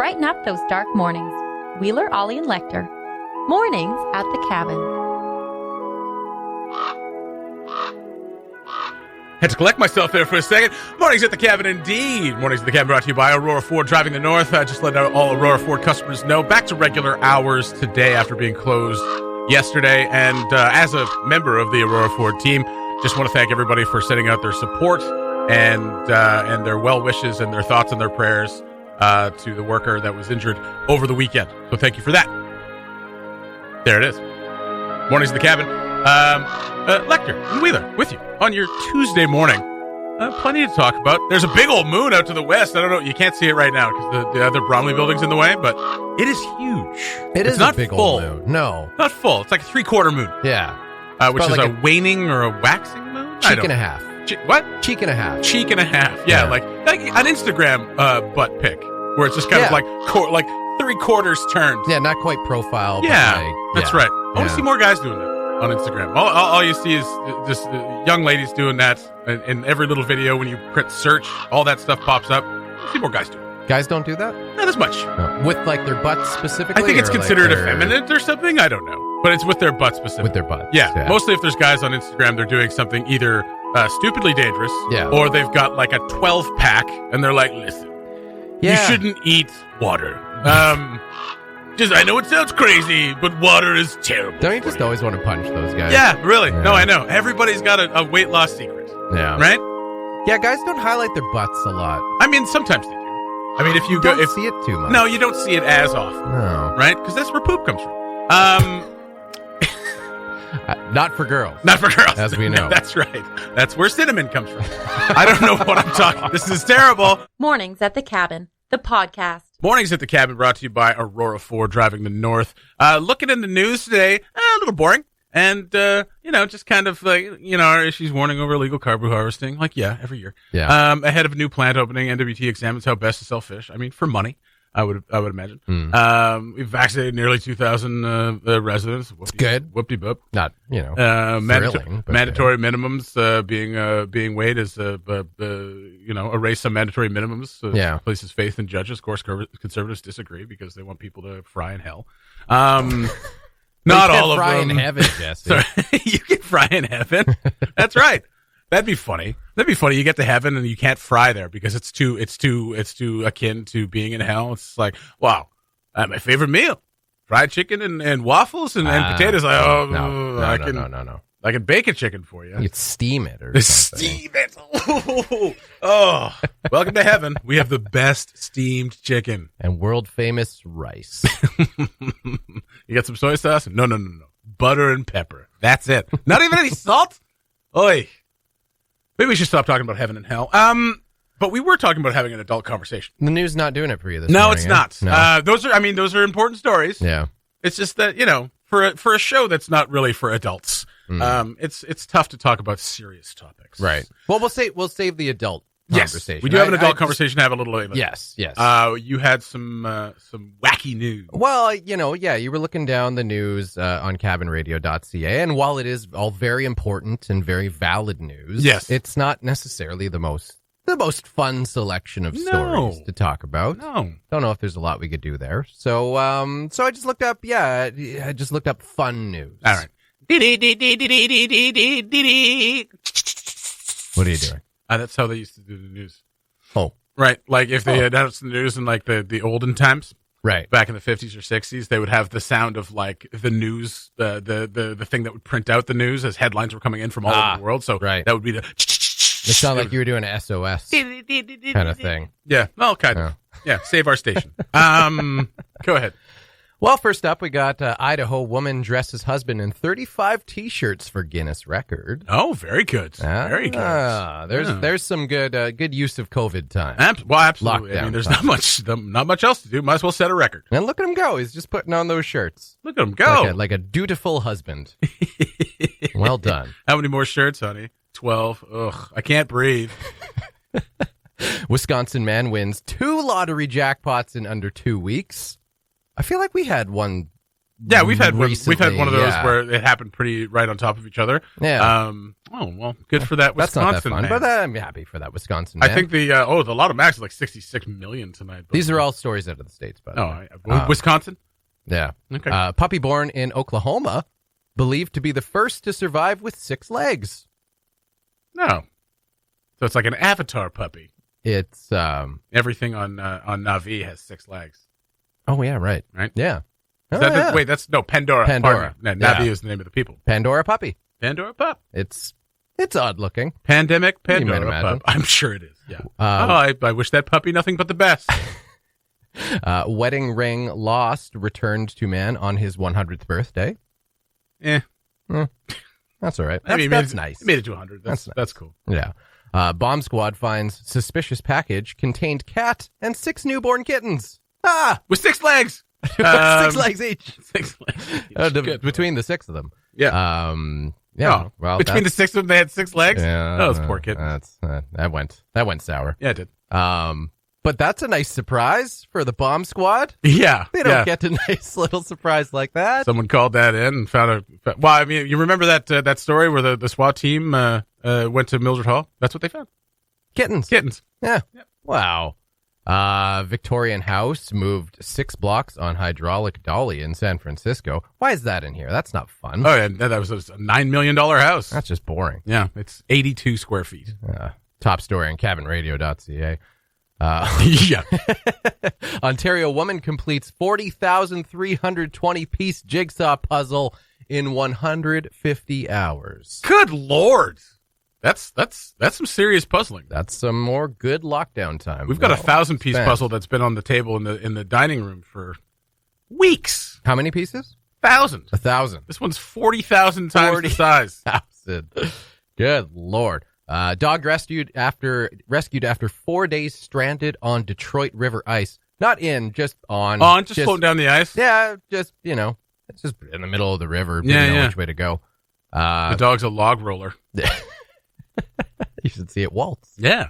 brighten up those dark mornings. Wheeler, Ollie, and Lecter. Mornings at the Cabin. Had to collect myself there for a second. Mornings at the Cabin, indeed. Mornings at the Cabin brought to you by Aurora Ford, driving the north. Just let all Aurora Ford customers know. Back to regular hours today after being closed yesterday. And as a member of the Aurora Ford team, just want to thank everybody for sending out their support and their well wishes and their thoughts and their prayers to the worker that was injured over the weekend. So thank you for that. There it is. Mornings at the Cabin. Lecter and Wheeler with you on your Tuesday morning. Plenty to talk about. There's a big old moon out to the west. I don't know. You can't see it right now because the other Bromley building's in the way, but it is huge. It's not a big full. old moon. No. Not full. It's like a 3/4 moon. Yeah. Which is like a waning or a waxing moon? Cheek and a half. What? Cheek and a half. Cheek and a half. Yeah. Like an Instagram butt pic where it's just kind of like 3/4 turned. Yeah, not quite profile. Yeah, but that's right. I want to see more guys doing that on Instagram. All you see is just young ladies doing that in every little video. When you press search, all that stuff pops up. I see more guys doing it. Guys don't do that? Not as much. No. With like their butts specifically? I think it's considered effeminate or something. I don't know. But it's with their butt specifically. With their butts. Yeah. Mostly if there's guys on Instagram, they're doing something either stupidly dangerous or they've got like a 12-pack and they're like, listen, you shouldn't eat water. I know it sounds crazy, but water is terrible. Don't you just always want to punch those guys? Yeah, really. Yeah. No, I know. Everybody's got a weight loss secret. Yeah. Right? Yeah, guys don't highlight their butts a lot. I mean, sometimes they do. I mean, if you don't see it too much. No, you don't see it as often. No. Right? Because that's where poop comes from. Not for girls. Not for girls. As we know. That's right. That's where cinnamon comes from. I don't know what I'm talking. This is terrible. Mornings at the Cabin, the podcast. Mornings at the Cabin brought to you by Aurora Ford, driving the north. Looking in the news today, a little boring. And, just kind of like, our issues warning over illegal caribou harvesting. Like, every year. Yeah. Ahead of a new plant opening, NWT examines how best to sell fish. I mean, for money, I would imagine. We've vaccinated nearly 2,000 residents. It's good. Whoop-de-boop. Not, mandatory thrilling, minimums being weighed as, erase some mandatory minimums. Places faith in judges. Of course, conservatives disagree because they want people to fry in hell. Not all of them. Fry in heaven, Jesse. Sorry, you can fry in heaven. That's right. That'd be funny. You get to heaven and you can't fry there because it's too akin to being in hell. It's like, wow, my favorite meal, fried chicken and waffles and potatoes. Like, no. I can bake a chicken for you. You'd steam it or something. Steam it. Oh, welcome to heaven. We have the best steamed chicken and world famous rice. You got some soy sauce? No. Butter and pepper. That's it. Not even any salt. Oi. Maybe we should stop talking about heaven and hell. But we were talking about having an adult conversation. The news not doing it for you this morning. No, it's not. No. Those are important stories. Yeah. It's just that, for a show that's not really for adults, it's tough to talk about serious topics. Right. Well, we'll save the adult conversation. Yes, we do have an adult conversation to have a little later. Yes. You had some wacky news. Well, you were looking down the news on cabinradio.ca, and while it is all very important and very valid news, it's not necessarily the most fun selection of stories to talk about. No. Don't know if there's a lot we could do there. So I just looked up, I just looked up fun news. All right. What are you doing? That's how they used to do the news. Oh. Right. Like if they announced the news in like the olden times. Right. Back in the 50s or 60s, they would have the sound of like the news, the thing that would print out the news as headlines were coming in from all over the world. So that would be the... It sounded like you were doing an SOS kind of thing. Yeah. Well, kind of. Yeah. Save our station. Go ahead. Well, first up, we got Idaho woman dresses husband in 35 T-shirts for Guinness record. Oh, very good. Very good. There's some good use of COVID time. Well, absolutely. Lockdown there's not much else to do. Might as well set a record. And look at him go. He's just putting on those shirts. Look at him go. Like a dutiful husband. Well done. How many more shirts, honey? 12. Ugh, I can't breathe. Wisconsin man wins 2 lottery jackpots in under 2 weeks. I feel like we had one Yeah, we've had one of those yeah. where it happened pretty right on top of each other. Yeah. Oh well, good for that Wisconsin. That's not that fun, man. but I'm happy for that Wisconsin. Man. I think the Lotto Max is like 66 million tonight. These are all stories out of the States, by the way. Wisconsin. Yeah. Okay. Puppy born in Oklahoma, believed to be the first to survive with 6 legs. No. So it's like an avatar puppy. It's everything on Navi has 6 legs. Oh yeah, right. Yeah. Wait, that's Pandora. Pandora. No, Navi is the name of the people. Pandora puppy. Pandora pup. It's odd looking. Pandemic Pandora pup. I'm sure it is. Yeah. I wish that puppy nothing but the best. Wedding ring lost, returned to man on his 100th birthday. That's all right. That's nice. He made it to 100. That's cool. Yeah. Bomb squad finds suspicious package contained cat and 6 newborn kittens. With 6 legs. 6 legs each. 6 legs each. Between the 6 of them. Yeah. Yeah. Well, between the 6 of them, they had 6 legs. Yeah. Those poor kittens. That went sour. Yeah, it did. But that's a nice surprise for the bomb squad. Yeah. They don't get a nice little surprise like that. Someone called that in and found a... Well, I mean, you remember that story where the SWAT team went to Mildred Hall? That's what they found. Kittens. Yeah. Yep. Wow. Victorian house moved 6 blocks on hydraulic dolly in San Francisco. Why is that in here? That's not fun. Oh, yeah, that was a $9 million house. That's just boring. Yeah, it's 82 square feet. Top story on cabinradio.ca. Yeah. Ontario woman completes 40,320 piece jigsaw puzzle in 150 hours. Good Lord. That's some serious puzzling. That's some more good lockdown time. We've got a 1,000-piece puzzle that's been on the table in the dining room for weeks. How many pieces? 1,000. 1,000. This one's 40,000 times the size. 40,000. Good Lord. Dog rescued after 4 days stranded on Detroit River ice. Not in, just on. On, just floating down the ice? Yeah, just, it's just in the middle of the river. Didn't know which way to go. The dog's a log roller. You should see it waltz. Yeah.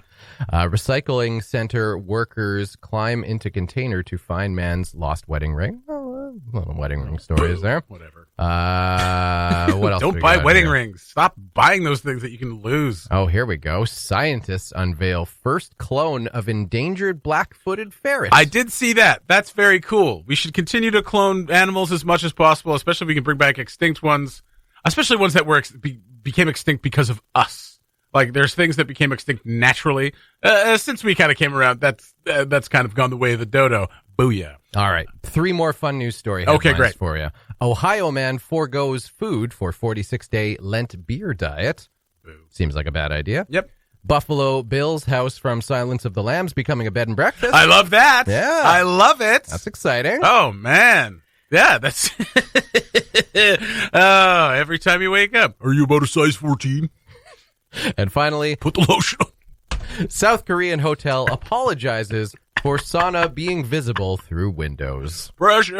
Recycling center workers climb into container to find man's lost wedding ring. Oh, little wedding ring story is there. Whatever. What else? Don't buy wedding rings. Stop buying those things that you can lose. Oh, here we go. Scientists unveil first clone of endangered black-footed ferrets. I did see that. That's very cool. We should continue to clone animals as much as possible, especially if we can bring back extinct ones, especially ones that became extinct because of us. Like, there's things that became extinct naturally. Since we kind of came around, that's kind of gone the way of the dodo. Booyah. All right. 3 more fun news story headlines okay, great. For you. Ohio man forgoes food for 46-day Lent beer diet. Boo. Seems like a bad idea. Yep. Buffalo Bill's house from Silence of the Lambs becoming a bed and breakfast. I love that. Yeah. I love it. That's exciting. Oh, man. Yeah, that's... every time you wake up. Are you about a size 14? And finally, put the lotion on. South Korean hotel apologizes for sauna being visible through windows. Precious.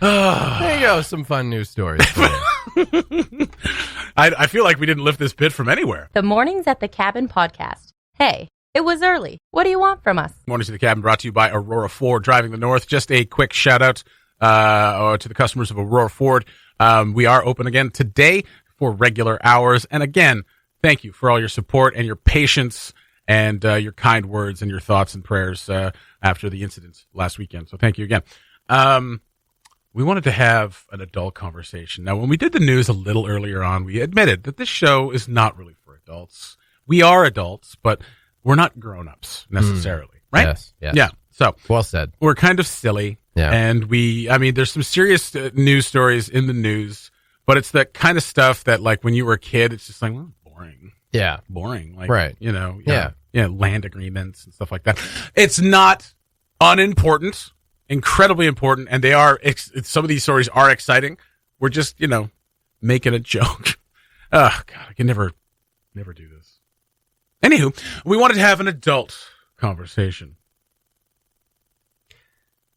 There you go. Some fun news stories for you. I feel like we didn't lift this bit from anywhere. The Mornings at the Cabin podcast. Hey, it was early. What do you want from us? Mornings at the Cabin brought to you by Aurora Ford, driving the north. Just a quick shout out to the customers of Aurora Ford. We are open again today for regular hours. And again, thank you for all your support and your patience and your kind words and your thoughts and prayers after the incident last weekend. So thank you again. We wanted to have an adult conversation. Now, when we did the news a little earlier on, we admitted that this show is not really for adults. We are adults, but we're not grown-ups necessarily, right? Yes. Yeah. So well said. We're kind of silly. Yeah. And there's some serious news stories in the news, but it's that kind of stuff that, like, when you were a kid, it's just like, well, boring. Yeah. Boring. Like, right. Land agreements and stuff like that. It's not unimportant, incredibly important, and they are, some of these stories are exciting. We're just, making a joke. Oh, God, I can never do this. Anywho, we wanted to have an adult conversation.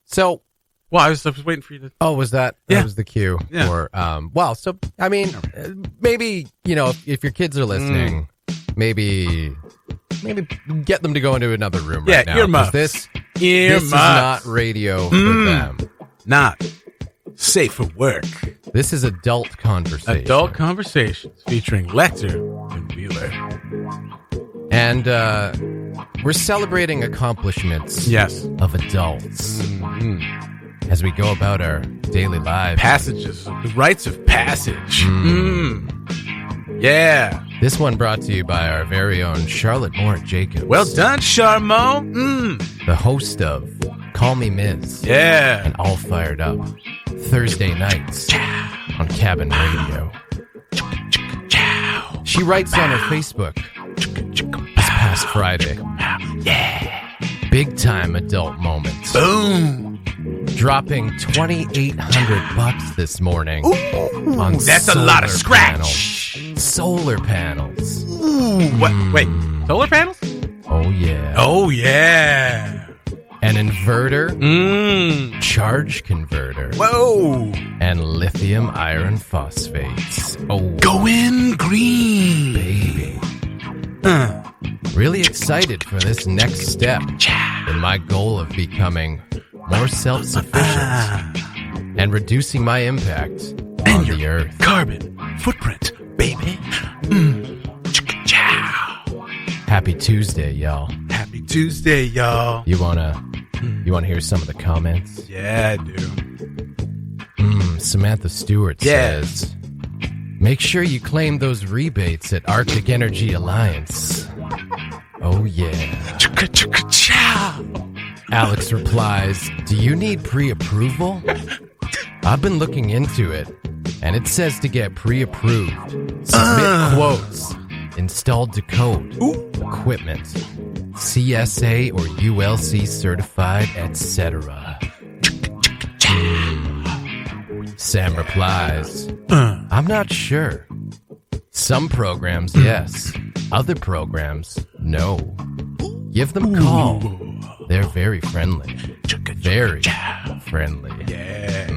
So, well, I was waiting for you to. Oh, was that? Yeah. That was the cue for. Maybe if your kids are listening, maybe get them to go into another room right now. Earmuffs. earmuffs. This is not radio for them. Not safe for work. This is adult conversation. Adult conversations featuring Lecter and Wheeler. And we're celebrating accomplishments of adults as we go about our daily lives. Passages, the rites of passage. Yeah. This one brought to you by our very own Charlotte Moore Jacobs. Well done, Charmo. The host of Call Me Miz. Yeah. And All Fired Up. Thursday nights on Cabin Radio. She writes on her Facebook this past Friday. Yeah. Big time adult moments. Boom. Dropping $2,800 this morning. Ooh, on that's a lot of scratch. Panels. Solar panels. Ooh, what? Wait, solar panels? Oh yeah. Oh yeah. An inverter. Charge converter. Whoa. And lithium iron phosphates. Oh, going green, baby. Really excited for this next step in my goal of becoming more self-sufficient and reducing my impact on the earth. Carbon footprint, baby. Happy Tuesday, y'all. Happy Tuesday, y'all. You wanna hear some of the comments? Yeah, I do. Samantha Stewart says, make sure you claim those rebates at Arctic Energy Alliance. Oh yeah. Alex replies, do you need pre-approval? I've been looking into it, and it says to get pre-approved. Submit quotes. Installed to code. Equipment. CSA or ULC certified, etc. Sam replies, I'm not sure. Some programs, yes. Other programs, no. Give them a call. They're very friendly. Very friendly. Yeah.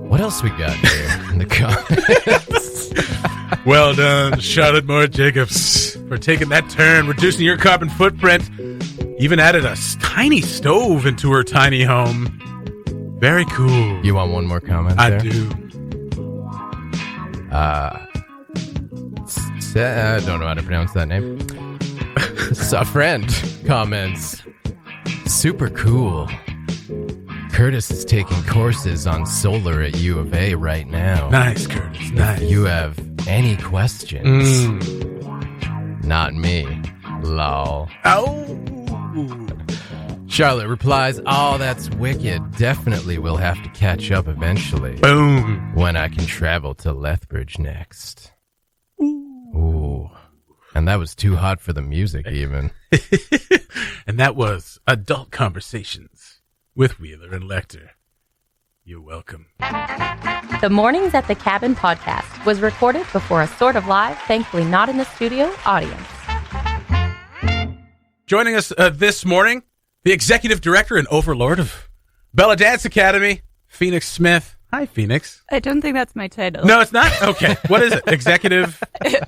What else we got here in the comments? Well done, Charlotte Moore Jacobs, for taking that turn, reducing your carbon footprint. Even added a tiny stove into her tiny home. Very cool. You want one more comment I there? do. I don't know how to pronounce that name. A friend comments, super cool. Curtis is taking courses on solar at U of A right now. Nice, Curtis. Nice. If you have any questions, not me. Lol. Oh. Charlotte replies, oh, that's wicked. Definitely will have to catch up eventually. Boom. When I can travel to Lethbridge next. Ooh. And that was too hot for the music even. And that was Adult Conversations with Wheeler and Lecter. You're welcome. The Mornings at the Cabin podcast was recorded before a sort of live, thankfully not in the studio, audience. Joining us this morning, the executive director and overlord of Bella Dance Academy, Phoenix Smith. Hi, Phoenix. I don't think that's my title. No, it's not? Okay. What is it? Executive?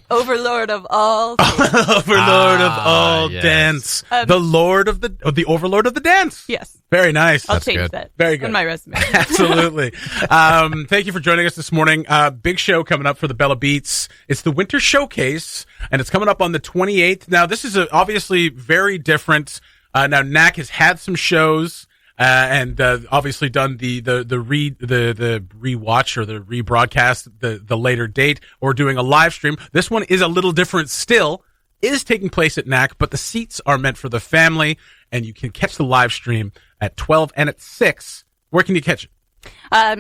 Overlord of all. Overlord of all dance. The Lord of the Overlord of the dance. Yes. Very nice. I'll That's change good. that. Very good. On my resume. Absolutely. Thank you for joining us this morning. Big show coming up for the Bella Beats. It's the Winter Showcase, and it's coming up on the 28th. Now, this is obviously very different. Now, NAC has had some shows. And obviously done the rewatch or the rebroadcast the later date or doing a live stream. This one is a little different still. It is taking place at NAC, but the seats are meant for the family, and you can catch the live stream at 12 and at 6. Where can you catch it?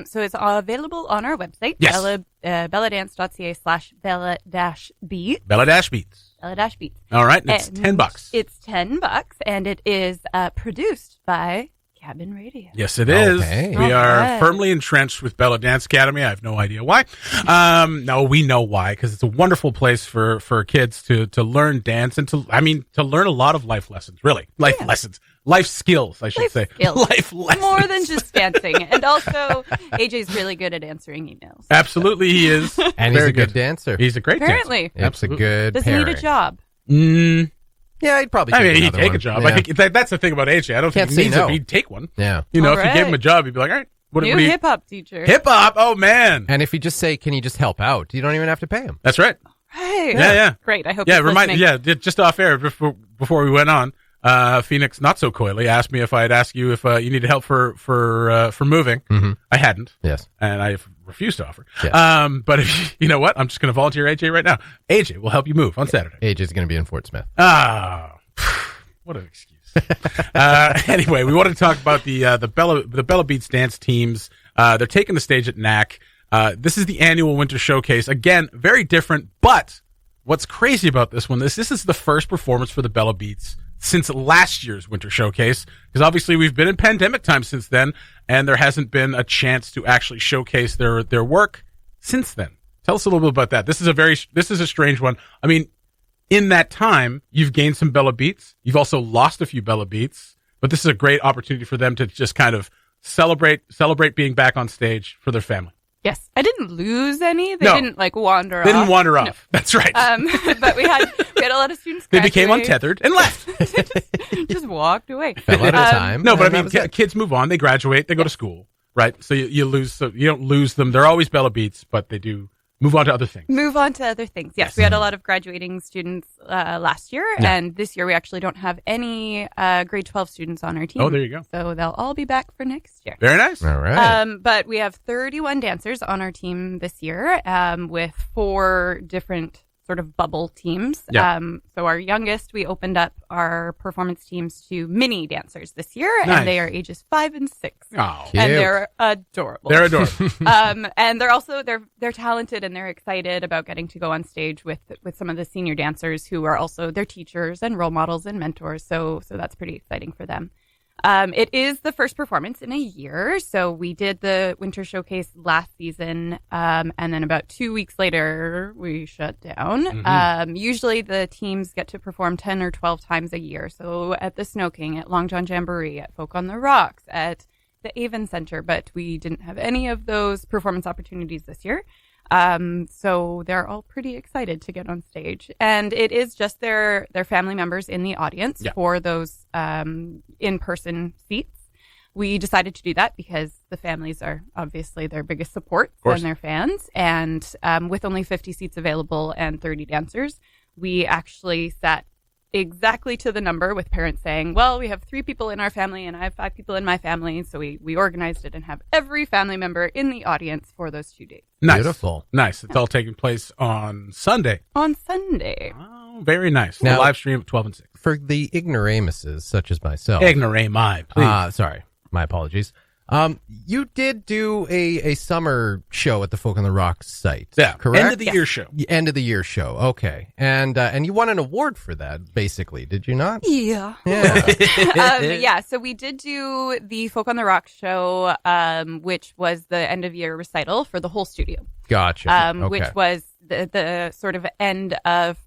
So it's available on our website, yes. belladance.ca/bella-beat. Bella-beats. Bella-beats. All right, and it's $10. It's $10, and it is produced by Cabin Radio. Yes, it is. Okay. We are firmly entrenched with Bella Dance Academy. I have no idea why. No, we know why, because it's a wonderful place for kids to learn dance and to learn a lot of life lessons, really. Lessons. Life skills, I should say. Skills. Life lessons. More than just dancing. And also, AJ's really good at answering emails. Absolutely, he is. And he's a good dancer. He's a great Apparently. dancer. It's a good Does pairing. he need a job? Yeah, he'd probably. He'd take a job. Yeah. I think that's the thing about AJ. I don't think he needs it. He'd take one. Yeah. If you gave him a job, he'd be like, all right. New hip-hop teacher. Hip-hop? Oh, man. And if you just say, can you just help out? You don't even have to pay him. That's right. Right. Yeah. Great. I hope he's listening. Just off air before we went on, Phoenix, not so coyly, asked me if I'd ask you if you needed help for moving. Mm-hmm. I hadn't. Yes. And I refused to offer. Yes. But if you know what? I'm just going to volunteer AJ right now. AJ will help you move on Saturday. AJ's going to be in Fort Smith. What an excuse. Anyway, we want to talk about the Bella Beats dance teams. They're taking the stage at NAC. This is the annual winter showcase. Again, very different, but what's crazy about this one is this is the first performance for the Bella Beats since last year's winter showcase, because obviously we've been in pandemic time since then, and there hasn't been a chance to actually showcase their work since then. Tell us a little bit about that. This is a strange one. I mean, in that time, you've gained some Bella Beats. You've also lost a few Bella Beats, but this is a great opportunity for them to just kind of celebrate being back on stage for their family. Yes. I didn't lose any. They didn't wander off. They didn't wander off. No. That's right. But we had a lot of students They graduate. became untethered and left. Just walked away. Fell out of time. No, but I mean, kids move on. They graduate. They go to school, right? So you lose. So you don't lose them. They're always Bella Beats, but they do move on to other things. Yes, we had a lot of graduating students last year, and this year we actually don't have any grade 12 students on our team. Oh, there you go. So they'll all be back for next year. Very nice. All right. But we have 31 dancers on our team this year, with 4 different sort of bubble teams. Yeah. So our youngest, we opened up our performance teams to mini dancers this year, Nice. and they are ages 5 and 6. Oh, Cute. And they're adorable. they're adorable. And they're also they're talented, and they're excited about getting to go on stage with some of the senior dancers who are also their teachers and role models and mentors. So that's pretty exciting for them. It is the first performance in a year. So we did the winter showcase last season, and then about 2 weeks later we shut down. Mm-hmm. Usually the teams get to perform 10 or 12 times a year. So at the Snow King, at Long John Jamboree, at Folk on the Rocks, at the Avon Center, but we didn't have any of those performance opportunities this year. So they're all pretty excited to get on stage, and it is just their family members in the audience for those in-person seats. We decided to do that because the families are obviously their biggest supports and their fans, and with only 50 seats available and 30 dancers, we actually sat exactly to the number, with parents saying, well, we have 3 people in our family and I have 5 people in my family. So we organized it and have every family member in the audience for those 2 days. Nice. Beautiful. Nice. It's all taking place on Sunday. On Sunday. Oh, very nice. Now, the live stream at 12 and 6. For the ignoramuses such as myself. Ignorami, please. Sorry. My apologies. You did do a summer show at the Folk on the Rocks site. Yeah. Correct? End of the year show. End of the year show. Okay. And you won an award for that, basically, did you not? Yeah. Yeah. So we did do the Folk on the Rock show, which was the end of year recital for the whole studio. Gotcha. Okay. Which was the sort of end of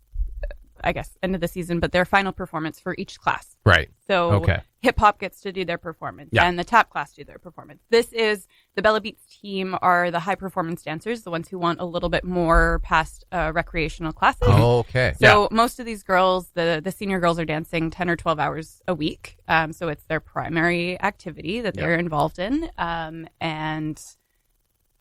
the season, but their final performance for each class. Right. So hip hop gets to do their performance, and the tap class do their performance. This is the Bella Beats team are the high performance dancers, the ones who want a little bit more past recreational classes. Okay. So most of these girls, the senior girls, are dancing 10 or 12 hours a week. So it's their primary activity that they're involved in. And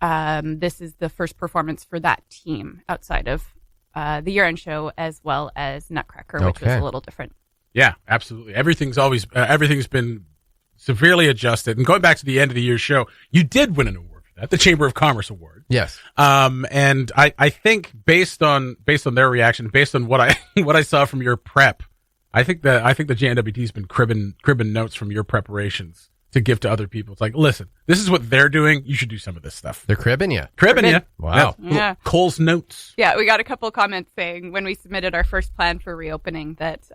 this is the first performance for that team outside of the year-end show, as well as Nutcracker, which was a little different. Yeah, absolutely. Everything's been severely adjusted. And going back to the end of the year show, you did win an award for that, the Chamber of Commerce Award. Yes. And I think based on their reaction, based on what I saw from your prep, I think the JNWD's been cribbing notes from your preparations to give to other people. It's like, listen, this is what they're doing. You should do some of this stuff. They're cribbing you. Wow. Yeah. Cole's notes. Yeah, we got a couple comments saying when we submitted our first plan for reopening that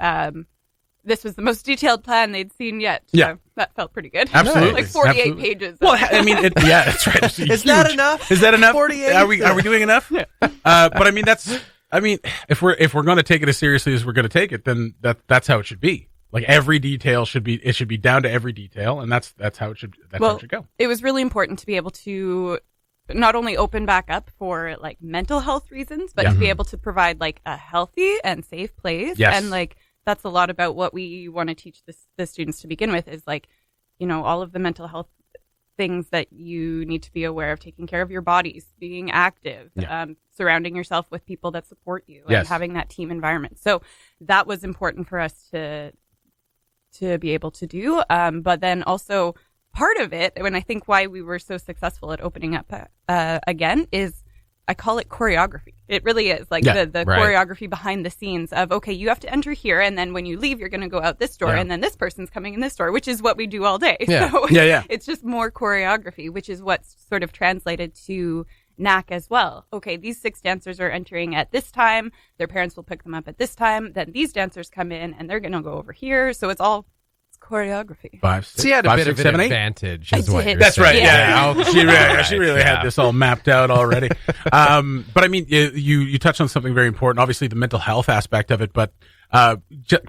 this was the most detailed plan they'd seen yet. So yeah. That felt pretty good. Absolutely. Like 48 Absolutely. pages. Well, I mean, that's right. It's Is that enough? Is that enough? 48? Are we doing enough? Yeah. But I mean, if we're going to take it as seriously as we're going to take it, then that's how it should be. Like every detail should be down to every detail, and that's how it should go. It was really important to be able to not only open back up for like mental health reasons, but to be able to provide like a healthy and safe place and like that's a lot about what we want to teach the students to begin with is like, all of the mental health things that you need to be aware of, taking care of your bodies, being active, surrounding yourself with people that support you, and having that team environment. So that was important for us to be able to do. But then also part of it, and I think why we were so successful at opening up again, is I call it choreography. It really is like the choreography behind the scenes of, okay, you have to enter here, and then when you leave, you're going to go out this door, and then this person's coming in this door, which is what we do all day. Yeah. So it's just more choreography, which is what's sort of translated to NAC as well. Okay, these 6 dancers are entering at this time. Their parents will pick them up at this time. Then these dancers come in, and they're going to go over here. So it's choreography. 5, 6, so you had a 5, bit 6, of 7, an 8. advantage. Is what you're That's right. saying. Yeah. She really had this all mapped out already. But I mean, you touched on something very important. Obviously, the mental health aspect of it, but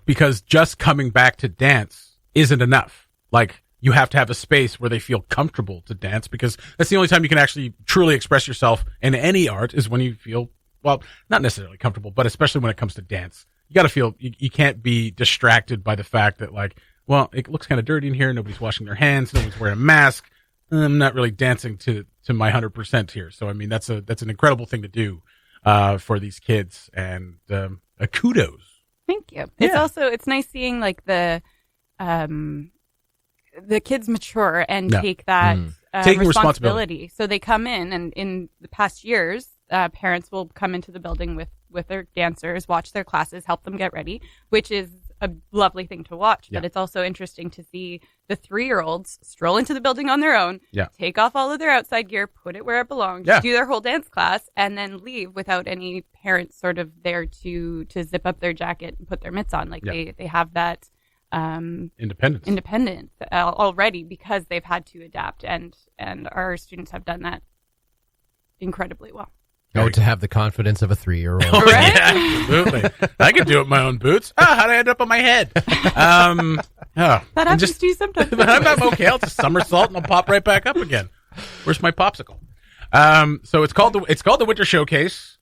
because just coming back to dance isn't enough. Like, you have to have a space where they feel comfortable to dance, because that's the only time you can actually truly express yourself in any art, is when you feel, well, not necessarily comfortable, but especially when it comes to dance. You got to feel, you can't be distracted by the fact that, like, well, it looks kind of dirty in here. Nobody's washing their hands. Nobody's wearing a mask. I'm not really dancing to my 100% here. So, I mean, that's an incredible thing to do, for these kids, and, kudos. Thank you. Yeah. It's nice seeing like the kids mature and take that, responsibility. So they come in, and in the past years, parents will come into the building with their dancers, watch their classes, help them get ready, which is a lovely thing to watch. But it's also interesting to see the 3-year-olds stroll into the building on their own, take off all of their outside gear, put it where it belongs, do their whole dance class, and then leave without any parents sort of there to zip up their jacket and put their mitts on. Like they have that independence already, because they've had to adapt, and our students have done that incredibly well. To have the confidence of a 3-year-old. Oh, right? Yeah, absolutely. I could do it with my own boots. How'd I end up on my head? That happens to you sometimes. I'm okay. I'll just somersault and I'll pop right back up again. Where's my popsicle? So it's called the Winter Showcase.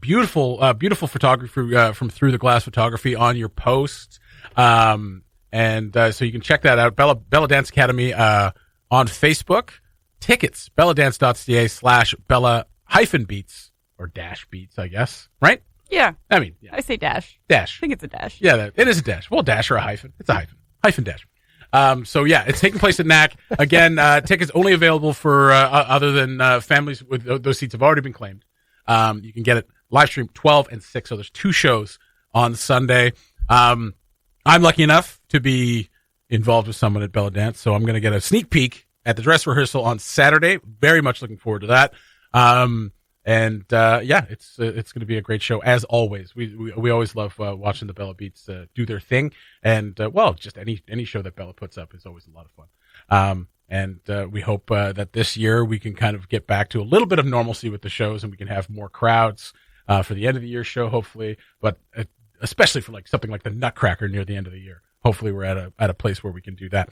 Beautiful photography from Through the Glass Photography on your post. So you can check that out. Bella Dance Academy on Facebook. Tickets, belladance.ca/Bella-Beats, or dash beats, I guess. Right? Yeah. I mean, I say dash. Dash. I think it's a dash. Yeah, it is a dash. Well, dash or a hyphen. It's a hyphen. Hyphen dash. So yeah, it's taking place at NAC. Again, tickets only available for, other than, families with those seats have already been claimed. You can get it live stream 12 and 6. So there's 2 shows on Sunday. I'm lucky enough to be involved with someone at Bella Dance, so I'm going to get a sneak peek at the dress rehearsal on Saturday. Very much looking forward to that. It's going to be a great show as always. We always love watching the Bella Beats do their thing, and just any show that Bella puts up is always a lot of fun. We hope that this year we can kind of get back to a little bit of normalcy with the shows, and we can have more crowds for the end of the year show, hopefully. But especially for like something like the Nutcracker near the end of the year. Hopefully we're at a place where we can do that.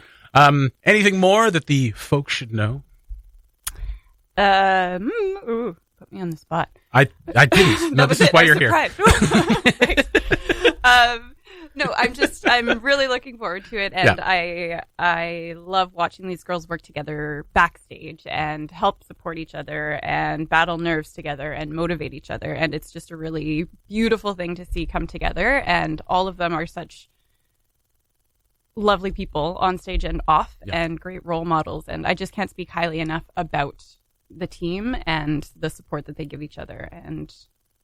Anything more that the folks should know? Put me on the spot. I didn't. No, this is why you're here. No, I'm really looking forward to it, and I love watching these girls work together backstage and help support each other and battle nerves together and motivate each other, and it's just a really beautiful thing to see come together, and all of them are such lovely people on stage and off, and great role models, and I just can't speak highly enough about the team and the support that they give each other, and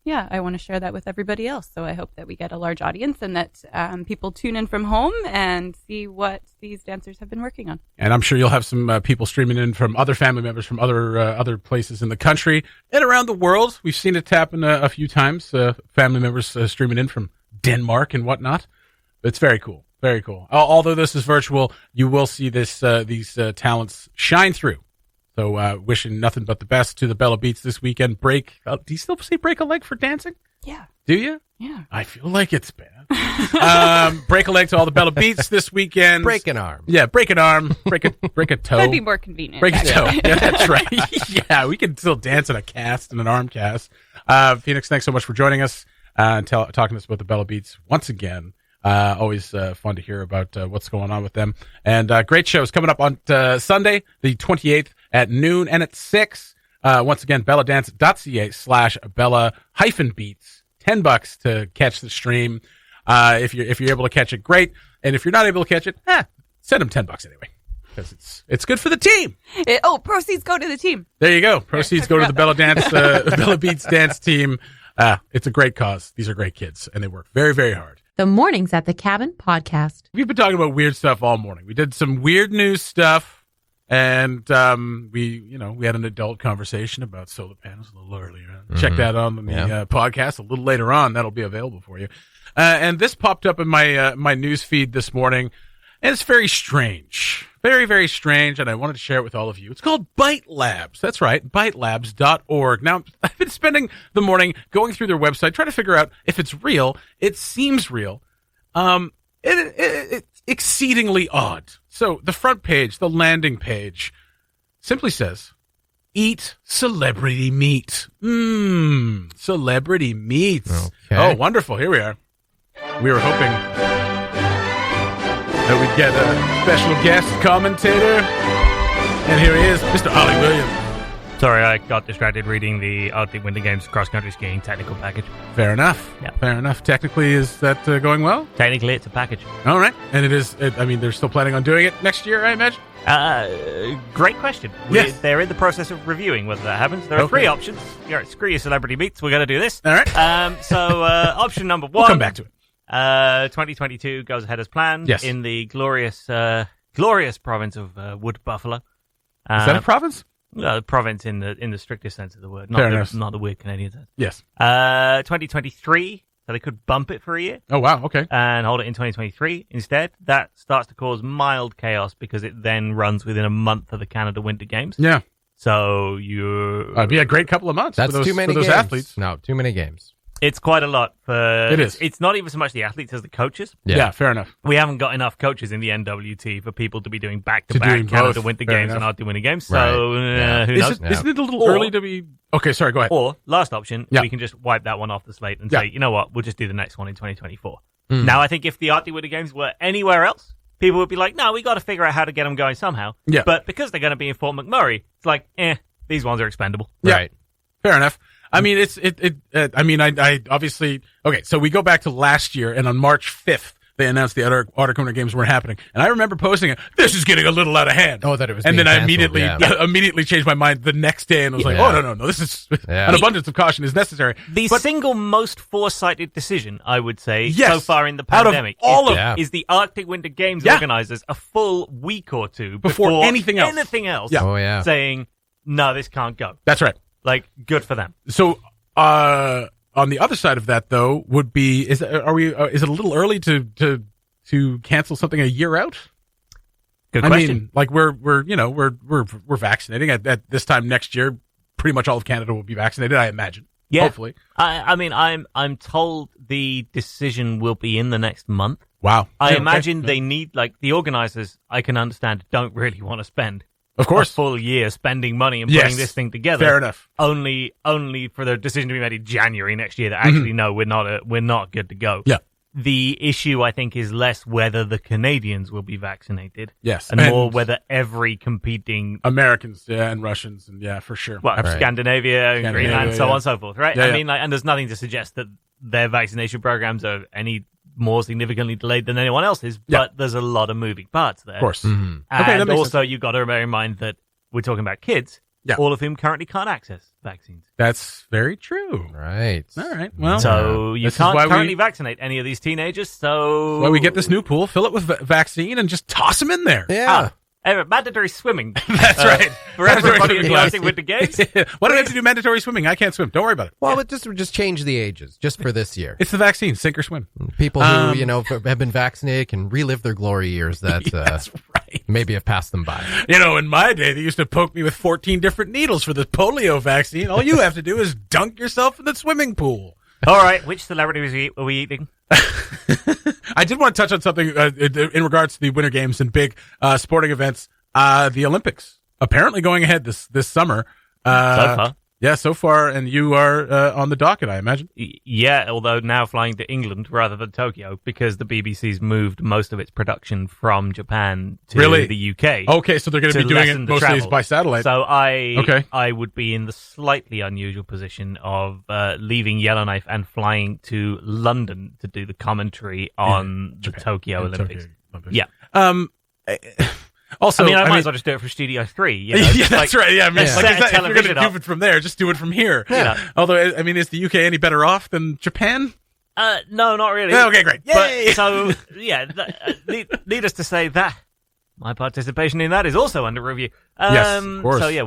I want to share that with everybody else. So I hope that we get a large audience, and that people tune in from home and see what these dancers have been working on. And I'm sure you'll have some people streaming in from other family members from other places in the country and around the world. We've seen it happen a few times. Family members streaming in from Denmark and whatnot. It's very cool. Very cool. Although this is virtual, you will see these talents shine through. So wishing nothing but the best to the Bella Beats this weekend. Do you still say break a leg for dancing? Yeah. Do you? Yeah. I feel like it's bad. Break a leg to all the Bella Beats this weekend. Break an arm. Yeah, break an arm. Break a toe. That'd be more convenient. Break a toe. Yeah, that's right. Yeah, we can still dance in a cast and an arm cast. Phoenix, thanks so much for joining us and talking to us about the Bella Beats once again. Always fun to hear about what's going on with them. And great shows coming up on Sunday, the 28th at noon and at 6. Once again, belladance.ca/Bella-Beats. $10 to catch the stream. If you're able to catch it, great. And if you're not able to catch it, send them $10 anyway. Because it's good for the team. Proceeds go to the team. There you go. Proceeds go to the Bella Beats dance team. It's a great cause. These are great kids, and they work very, very hard. The Mornings at the Cabin podcast. We've been talking about weird stuff all morning. We did some weird news stuff, and we had an adult conversation about solar panels a little earlier. Mm-hmm. Check that on the podcast a little later on. That'll be available for you. And this popped up in my news feed this morning, and it's very strange. Very, very strange, and I wanted to share it with all of you. It's called Bite Labs. That's right, bitelabs.org. Now, I've been spending the morning going through their website, trying to figure out if it's real. It seems real. It's exceedingly odd. So, the front page, the landing page, simply says, eat celebrity meat. Celebrity meat. Okay. Oh, wonderful. Here we are. We were hoping that we'd get a special guest commentator. And here he is, Mr. Ollie Williams. Sorry, I got distracted reading the Arctic Winter Games cross-country skiing technical package. Fair enough. Yeah. Fair enough. Technically, is that going well? Technically, it's a package. All right. And they're still planning on doing it next year, I imagine? Great question. Yes. They're in the process of reviewing whether that happens. There are three options. Screw your celebrity meets. We're going to do this. All right. Option number one. We'll come back to it. 2022 goes ahead as planned. Yes. In the glorious province of Wood Buffalo. Is that a province? Province in the strictest sense of the word, not the weird Canadian sense. Yes. 2023, so they could bump it for a year. Oh wow, okay. And hold it in 2023 instead. That starts to cause mild chaos because it then runs within a month of the Canada Winter Games. Yeah. So you're... It'd be a great couple of months. That's for those, too many for those games. Athletes. No, too many games. It's quite a lot for... It is. It's not even so much the athletes as the coaches. Yeah, fair enough. We haven't got enough coaches in the NWT for people to be doing back-to-back Canada Winter Games and Arctic Winter Games. So, who knows? Isn't it a little early to be... Okay, sorry, go ahead. Or, last option, we can just wipe that one off the slate and say, you know what, we'll just do the next one in 2024. Now, I think if the Arctic Winter Games were anywhere else, people would be like, no, we got to figure out how to get them going somehow. Yeah. But because they're going to be in Fort McMurray, it's like, these ones are expendable. Yeah. Right. Fair enough. I mean, I obviously, okay, so we go back to last year, and on March 5th, they announced the Arctic Winter Games weren't happening. And I remember posting it, this is getting a little out of hand. Oh, that it was and being then I canceled, immediately changed my mind the next day and was like, oh, no, this is, an abundance of caution is necessary. The single most foresighted decision, I would say, so far in the pandemic is the Arctic Winter Games organizers a full week or two before anything else saying, no, this can't go. That's right. Like, good for them. So, on the other side of that, though, would be is it a little early to cancel something a year out? Good question. I mean, like we're vaccinating at this time next year. Pretty much all of Canada will be vaccinated, I imagine. Yeah. Hopefully. I mean, I'm told the decision will be in the next month. Wow. I imagine they need, like, the organizers, I can understand, don't really want to spend. Of course, a full year spending money and putting this thing together. Fair enough. Only for the decision to be made in January next year. That actually, no, we're not good to go. Yeah. The issue, I think, is less whether the Canadians will be vaccinated. Yes, and more whether every competing Americans, and Russians, and for sure. Well, Scandinavia, Greenland, so on and so forth, right? Yeah, I mean, and there's nothing to suggest that their vaccination programs are any more significantly delayed than anyone else's, but there's a lot of moving parts there. Of course. Mm-hmm. And also, you've got to bear in mind that we're talking about kids, all of whom currently can't access vaccines. That's very true. Right. All right. Well, so you can't currently vaccinate any of these teenagers, so... Well, we get this new pool, fill it with vaccine, and just toss them in there. Yeah. Mandatory swimming. That's right. For everybody in the Arctic Winter Games. Why do we have to do mandatory swimming? I can't swim. Don't worry about it. Well, just change the ages, just for this year. It's the vaccine, sink or swim. People who, have been vaccinated can relive their glory years that that's right. maybe have passed them by. In my day, they used to poke me with 14 different needles for the polio vaccine. All you have to do is dunk yourself in the swimming pool. All right, which celebrities are we eating? I did want to touch on something in regards to the Winter Games and big sporting events. The Olympics apparently going ahead this summer. So far. Yeah, so far, and you are on the docket, I imagine. Yeah, although now flying to England rather than Tokyo because the BBC's moved most of its production from Japan to the UK. Okay, so they're going to be doing it mostly by satellite. So I would be in the slightly unusual position of leaving Yellowknife and flying to London to do the commentary on the Tokyo Olympics. Yeah. Also, I might as well just do it from Studio 3. You know, yeah, that's right. Yeah, if you're going to do it from there, just do it from here. Yeah. Although, I mean, is the UK any better off than Japan? No, not really. Okay, great. Yay! But, so, yeah, needless to say that my participation in that is also under review. Yes, of course. So, yeah,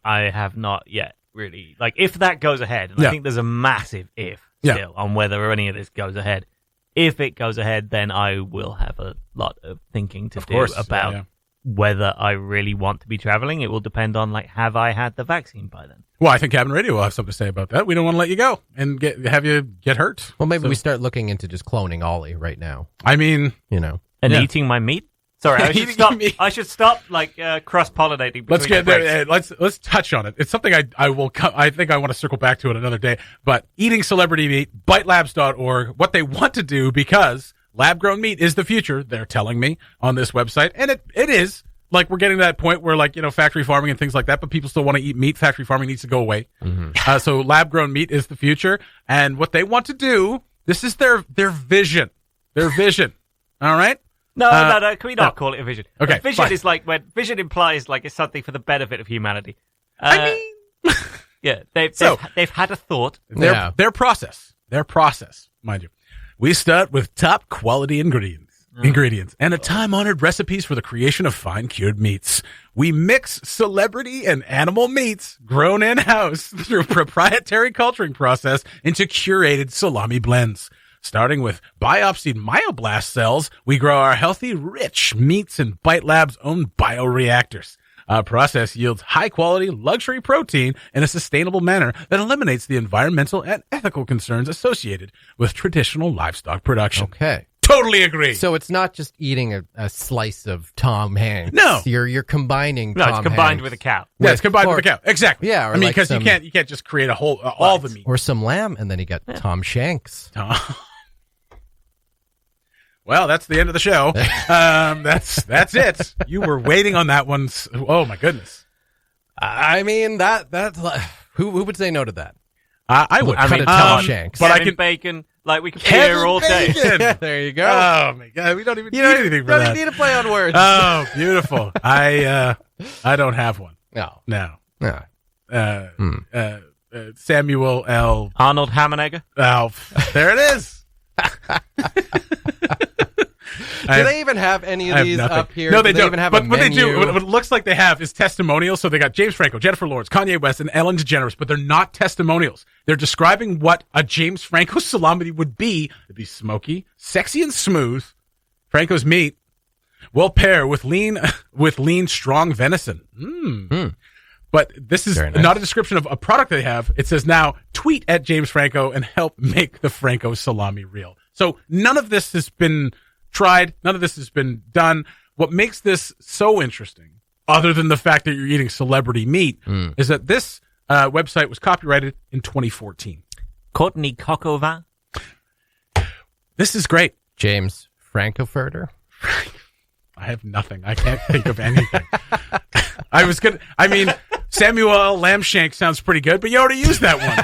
I have not yet really, like, if that goes ahead, and I think there's a massive if still on whether any of this goes ahead. If it goes ahead, then I will have a lot of thinking to do about whether I really want to be traveling. It will depend on, like, have I had the vaccine by then? Well, I think Cabin Radio will have something to say about that. We don't want to let you go and have you get hurt. Well, maybe we start looking into just cloning Ollie right now. I mean, and eating my meat. Sorry, I should stop like cross-pollinating. Let's get there. Let's touch on it. It's something I think I want to circle back to it another day. But eating celebrity meat, BiteLabs.org, what they want to do, because lab-grown meat is the future, they're telling me on this website. And it is. Like, we're getting to that point where, like, factory farming and things like that, but people still want to eat meat. Factory farming needs to go away. Mm-hmm. So lab-grown meat is the future. And what they want to do, this is their vision. Their vision. All right? No. Can we not call it a vision? Okay. A vision is like when vision implies like it's something for the benefit of humanity. Yeah, they've had a thought. Their process, mind you. We start with top quality ingredients and a time-honored recipes for the creation of fine-cured meats. We mix celebrity and animal meats grown in-house through a proprietary culturing process into curated salami blends. Starting with biopsied myoblast cells, we grow our healthy, rich meats in Bite Lab's own bioreactors. Our process yields high-quality, luxury protein in a sustainable manner that eliminates the environmental and ethical concerns associated with traditional livestock production. Okay. Totally agree. So it's not just eating a slice of Tom Hanks. No. You're combining Tom Hanks. It's combined with a cow. Yeah, it's combined with a cow. Exactly. Yeah. I mean, because you can't just create a whole, all the meat. Or some lamb, and then you got Tom Shanks. Well, that's the end of the show. That's it. You were waiting on that one. Oh my goodness. I mean, that's who would say no to that? I would. Tom Shanks. But Kevin Bacon. Like, we could be here all day. There you go. Oh my God, we don't even need anything for that. You don't need to play on words. Oh, beautiful. I don't have one. No. Samuel L. Arnold Hammenegger. Oh, there it is. Do they even have any of these up here? No, they don't. Even have but a what menu? they do, what it looks like they have is testimonials. So they got James Franco, Jennifer Lawrence, Kanye West, and Ellen DeGeneres, but they're not testimonials. They're describing what a James Franco salami would be. It'd be smoky, sexy, and smooth. Franco's meat will pair with lean, strong venison. But this is not a description of a product they have. It says now, tweet at James Franco and help make the Franco salami real. So none of this has been tried. None of this has been done. What makes this so interesting, other than the fact that you're eating celebrity meat, is that this website was copyrighted in 2014. Courtney Coquevin. This is great. James Frankofurter. I have nothing. I can't think of anything. Samuel L. Lambshank sounds pretty good, but you already used that one.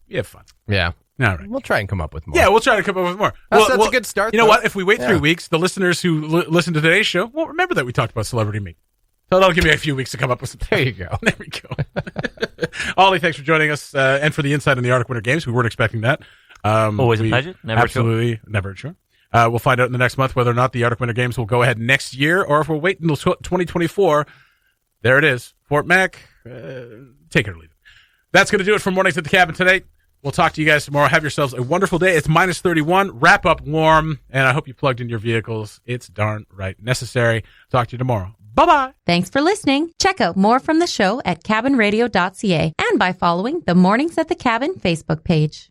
You have fun. Yeah. All right. We'll try and come up with more. Yeah, we'll try to come up with more. That's a good start. You know what? If we wait 3 weeks, the listeners who listen to today's show won't remember that we talked about celebrity meat. So that'll give me a few weeks to come up with something. There you go. There we go. Ollie, thanks for joining us and for the insight on the Arctic Winter Games. We weren't expecting that. Always a pleasure. Never sure. We'll find out in the next month whether or not the Arctic Winter Games will go ahead next year or if we'll wait until 2024. There it is. Fort Mac, take it or leave it. That's going to do it for Mornings at the Cabin today. We'll talk to you guys tomorrow. Have yourselves a wonderful day. It's minus 31. Wrap up warm. And I hope you plugged in your vehicles. It's darn right necessary. Talk to you tomorrow. Bye-bye. Thanks for listening. Check out more from the show at cabinradio.ca and by following the Mornings at the Cabin Facebook page.